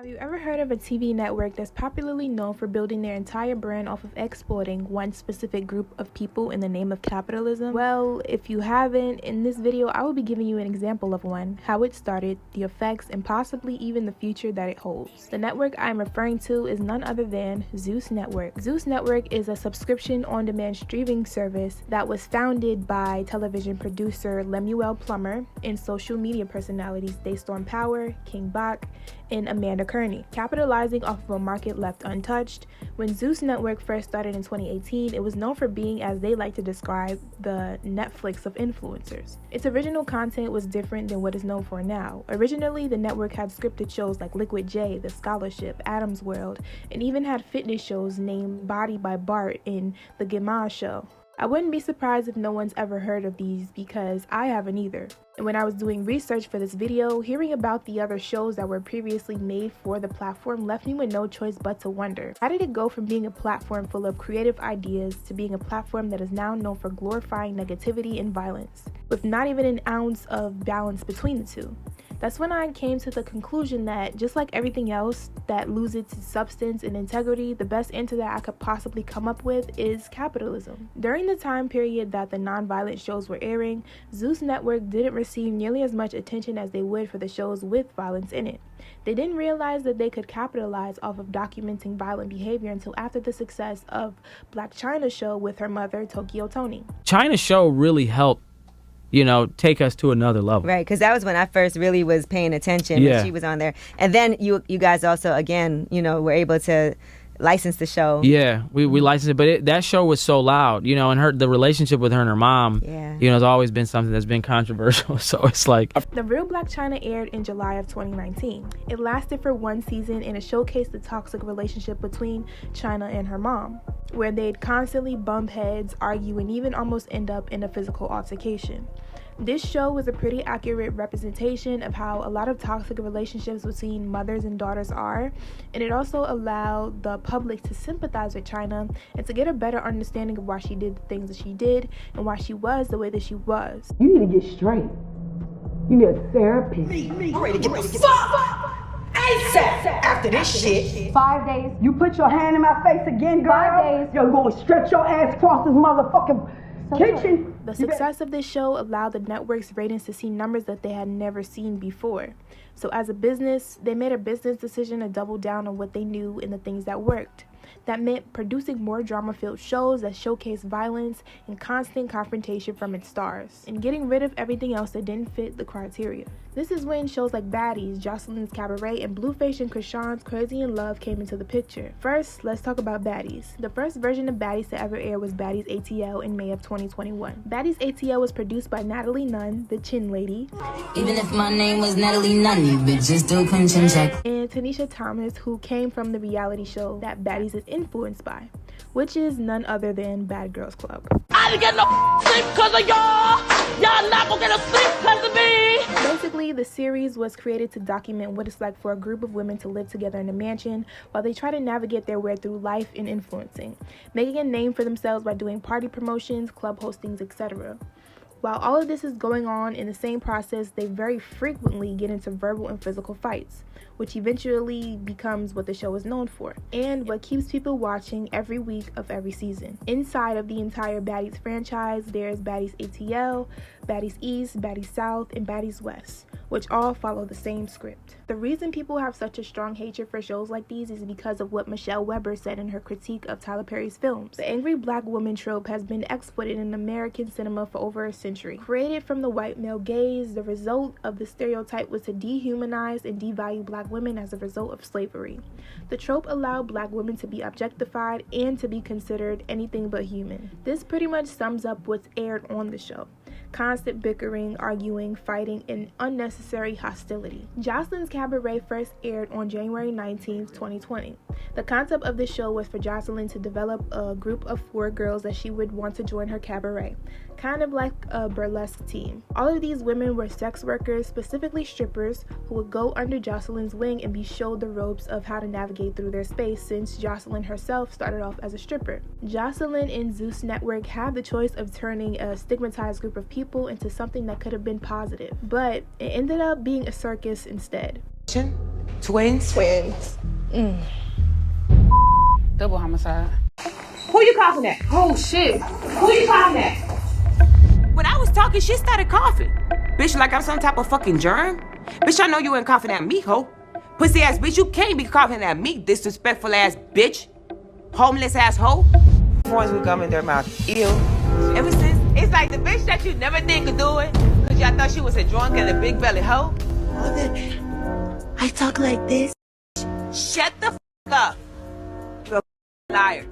Have you ever heard of a TV network that's popularly known for building their entire brand off of exploiting one specific group of people in the name of capitalism? Well, if you haven't, in this video I will be giving you an example of one, how it started, the effects, and possibly even the future that it holds. The network I'm referring to is none other than Zeus Network. Zeus Network is a subscription on-demand streaming service that was founded by television producer Lemuel Plummer and social media personalities Daystorm Power, King Bach, and Amanda Kearney. Capitalizing off of a market left untouched, when Zeus Network first started in 2018, it was known for being, as they like to describe, the Netflix of influencers. Its original content was different than what is known for now. Originally, the network had scripted shows like Liquid J, The Scholarship, Adam's World, and even had fitness shows named Body by Bart and The Gimage Show. I wouldn't be surprised if no one's ever heard of these because I haven't either. And when I was doing research for this video, hearing about the other shows that were previously made for the platform left me with no choice but to wonder, how did it go from being a platform full of creative ideas to being a platform that is now known for glorifying negativity and violence, with not even an ounce of balance between the two? That's when I came to the conclusion that, just like everything else that loses its substance and integrity, the best answer that I could possibly come up with is capitalism. During the time period that the non-violent shows were airing, Zeus Network didn't receive nearly as much attention as they would for the shows with violence in it. They didn't realize that they could capitalize off of documenting violent behavior until after the success of Black Chyna's show with her mother, Tokyo Toni. Chyna's show really helped, take us to another level. Right, because that was when I first really was paying attention when she was on there. And then you guys also, again, were able to license the show. Yeah, we licensed it, but that show was so loud, and the relationship with her and her mom, has always been something that's been controversial. So it's like... The real Black Chyna aired in July of 2019. It lasted for one season and it showcased the toxic relationship between Chyna and her mom, where they'd constantly bump heads, argue, and even almost end up in a physical altercation. This show was a pretty accurate representation of how a lot of toxic relationships between mothers and daughters are, and it also allowed the public to sympathize with Chyna and to get a better understanding of why she did the things that she did and why she was the way that she was. You need to get straight. You need a therapist. I'm ready to get the fuck ASAP after this shit. 5 days. You put your hand in my face again, girl. 5 days. You're going to stretch your ass across this motherfucking kitchen. The success of this show allowed the network's ratings to see numbers that they had never seen before. So as a business, they made a business decision to double down on what they knew and the things that worked. That meant producing more drama-filled shows that showcase violence and constant confrontation from its stars, and getting rid of everything else that didn't fit the criteria. This is when shows like Baddies, Joseline's Cabaret, and Blueface and Krishan's Crazy in Love came into the picture. First, let's talk about Baddies. The first version of Baddies to ever air was Baddies ATL in May of 2021. Baddies ATL was produced by Natalie Nunn, the Chin Lady. Even if my name was Natalie Nunn, you bitches still couldn't chin check. And Tanisha Thomas, who came from the reality show that Baddies is influenced by, which is none other than Bad Girls Club. I didn't get no sleep because of y'all. Y'all not gonna get no sleep because of me. Basically, the series was created to document what it's like for a group of women to live together in a mansion while they try to navigate their way through life and influencing, making a name for themselves by doing party promotions, club hostings, etc. While all of this is going on in the same process, they very frequently get into verbal and physical fights, which eventually becomes what the show is known for, and what keeps people watching every week of every season. Inside of the entire Baddies franchise, there's Baddies ATL, Baddies East, Baddies South, and Baddies West, which all follow the same script. The reason people have such a strong hatred for shows like these is because of what Michelle Weber said in her critique of Tyler Perry's films. The angry black woman trope has been exploited in American cinema for over a century. Created from the white male gaze, the result of the stereotype was to dehumanize and devalue black women as a result of slavery. The trope allowed black women to be objectified and to be considered anything but human. This pretty much sums up what's aired on the show. Constant bickering, arguing, fighting, and unnecessary hostility. Joseline's Cabaret first aired on January 19th, 2020. The concept of the show was for Joseline to develop a group of 4 girls that she would want to join her cabaret, kind of like a burlesque team. All of these women were sex workers, specifically strippers, who would go under Joseline's wing and be showed the ropes of how to navigate through their space, since Joseline herself started off as a stripper. Joseline and Zeus Network had the choice of turning a stigmatized group of people into something that could have been positive, but it ended up being a circus instead. Twins? Twins. Double homicide. Who you coughing at? Oh, shit. Who you coughing at? When I was talking, she started coughing. Bitch, like I'm some type of fucking germ? Bitch, I know you ain't coughing at me, ho. Pussy ass bitch, you can't be coughing at me, disrespectful ass bitch. Homeless ass hoe. Boys with gum in their mouth. Ew. Ever since, it's like the bitch that you never think could do it, cause y'all thought she was a drunk and a big belly hoe. I talk like this. Shut the f up. You're a liar.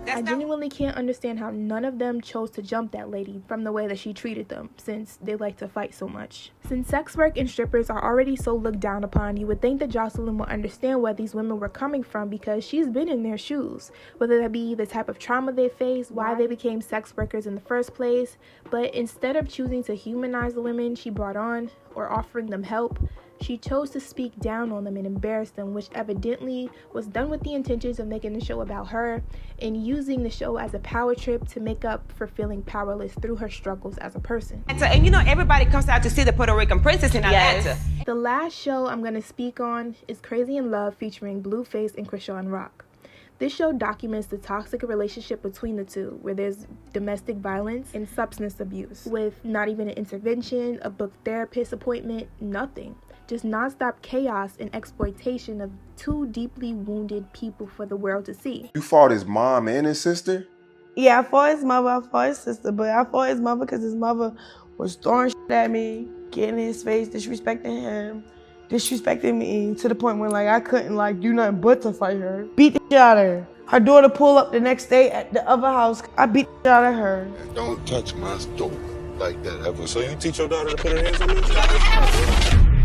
I genuinely can't understand how none of them chose to jump that lady from the way that she treated them, since they like to fight so much. Since sex work and strippers are already so looked down upon, you would think that Joseline would understand where these women were coming from because she's been in their shoes, whether that be the type of trauma they faced, why they became sex workers in the first place. But instead of choosing to humanize the women she brought on or offering them help, she chose to speak down on them and embarrass them, which evidently was done with the intentions of making the show about her and using the show as a power trip to make up for feeling powerless through her struggles as a person. And you know, everybody comes out to see the Puerto Rican princess in Atlanta. The last show I'm going to speak on is Crazy in Love, featuring Blueface and Krishan Rock. This show documents the toxic relationship between the two, where there's domestic violence and substance abuse, with not even an intervention, a booked therapist appointment, nothing. Just nonstop chaos and exploitation of two deeply wounded people for the world to see. You fought his mom and his sister? Yeah, I fought his mother, I fought his sister, but I fought his mother because his mother was throwing shit at me, getting in his face, disrespecting him, disrespecting me, to the point when like I couldn't like do nothing but to fight her. Beat the shit out of her. Her daughter pulled up the next day at the other house. I beat the shit out of her. Don't touch my stove like that ever. So you teach your daughter to put her hands on me?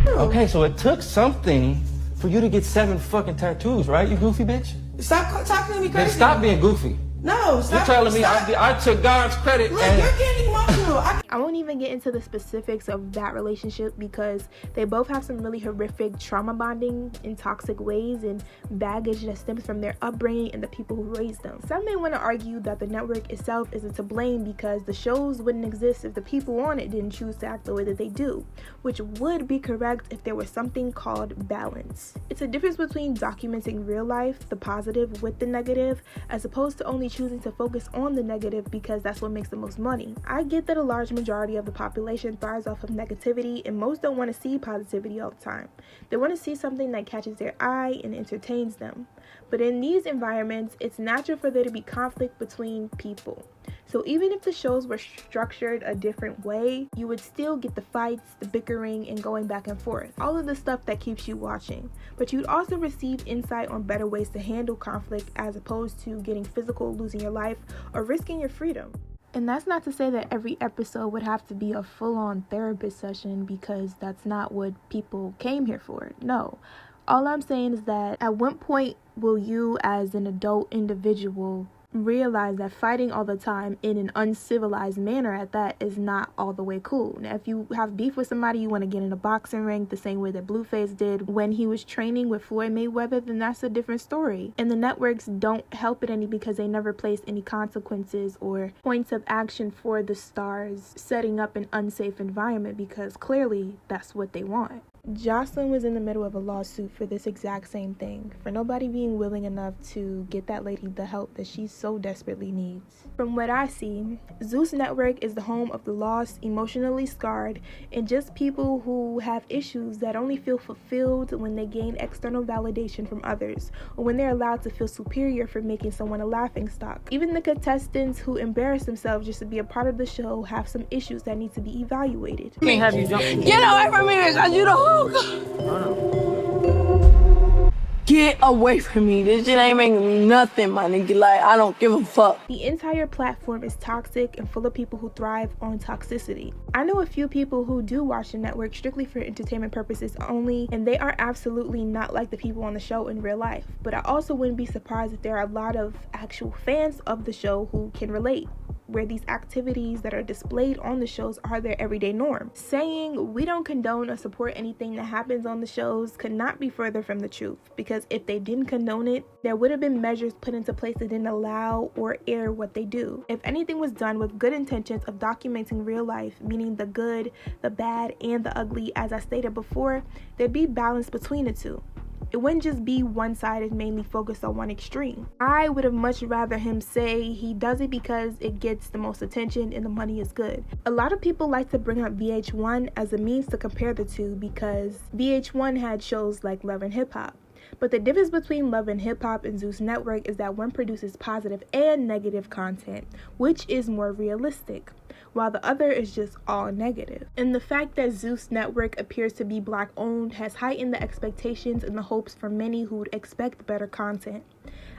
Okay, so it took something for you to get 7 fucking tattoos, right? You goofy bitch? Stop talking to me crazy. Then stop being goofy. No, stop. You're telling me I took God's credit. Look, you're getting emotional. I won't even get into the specifics of that relationship because they both have some really horrific trauma bonding in toxic ways and baggage that stems from their upbringing and the people who raised them. Some may want to argue that the network itself isn't to blame because the shows wouldn't exist if the people on it didn't choose to act the way that they do, which would be correct if there was something called balance. It's a difference between documenting real life, the positive with the negative, as opposed to only choosing to focus on the negative because that's what makes the most money. I get that a large majority of the population thrives off of negativity and most don't want to see positivity all the time. They want to see something that catches their eye and entertains them. But in these environments, it's natural for there to be conflict between people. So even if the shows were structured a different way, you would still get the fights, the bickering, and going back and forth. All of the stuff that keeps you watching. But you'd also receive insight on better ways to handle conflict as opposed to getting physical, losing your life, or risking your freedom. And that's not to say that every episode would have to be a full-on therapist session because that's not what people came here for. No. All I'm saying is that at what point will you as an adult individual realize that fighting all the time in an uncivilized manner at that is not all the way cool? Now, if you have beef with somebody, you want to get in a boxing ring the same way that Blueface did when he was training with Floyd Mayweather, then that's a different story. And the networks don't help it any because they never place any consequences or points of action for the stars setting up an unsafe environment because clearly that's what they want. Joseline was in the middle of a lawsuit for this exact same thing, for nobody being willing enough to get that lady the help that she so desperately needs. From what I see, Zeus Network is the home of the lost, emotionally scarred, and just people who have issues that only feel fulfilled when they gain external validation from others, or when they're allowed to feel superior for making someone a laughingstock. Even the contestants who embarrass themselves just to be a part of the show have some issues that need to be evaluated. Can't have you jump. Get away from me because you don't. Get away from me. This shit ain't making me nothing, my nigga. Like, I don't give a fuck. The entire platform is toxic and full of people who thrive on toxicity. I know a few people who do watch the network strictly for entertainment purposes only, and they are absolutely not like the people on the show in real life. But I also wouldn't be surprised if there are a lot of actual fans of the show who can relate, where these activities that are displayed on the shows are their everyday norm. Saying we don't condone or support anything that happens on the shows could not be further from the truth, because if they didn't condone it, there would have been measures put into place that didn't allow or air what they do. If anything was done with good intentions of documenting real life, meaning the good, the bad, and the ugly, as I stated before, there'd be balance between the two. It wouldn't just be one-sided, mainly focused on one extreme. I would have much rather him say he does it because it gets the most attention and the money is good. A lot of people like to bring up VH1 as a means to compare the two because VH1 had shows like Love and Hip Hop. But the difference between Love and Hip Hop and Zeus Network is that one produces positive and negative content, which is more realistic, while the other is just all negative. And the fact that Zeus Network appears to be Black owned has heightened the expectations and the hopes for many who'd expect better content.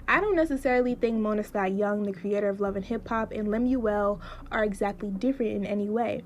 I don't necessarily think Mona Scott Young, the creator of Love and Hip Hop, and Lemuel are exactly different in any way.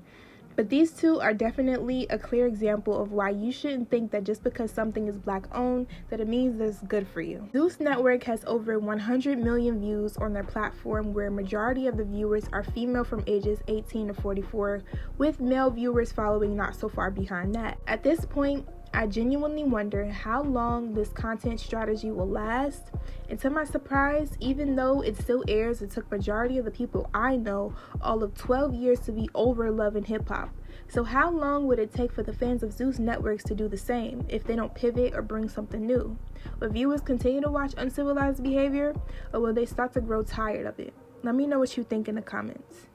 But these two are definitely a clear example of why you shouldn't think that just because something is Black owned that it means it's good for you. Zeus Network has over 100 million views on their platform, where a majority of the viewers are female from ages 18 to 44, with male viewers following not so far behind that. At this point, I genuinely wonder how long this content strategy will last, and to my surprise, even though it still airs, it took majority of the people I know all of 12 years to be over Love and Hip Hop. So how long would it take for the fans of Zeus Networks to do the same if they don't pivot or bring something new? Will viewers continue to watch uncivilized behavior, or will they start to grow tired of it? Let me know what you think in the comments.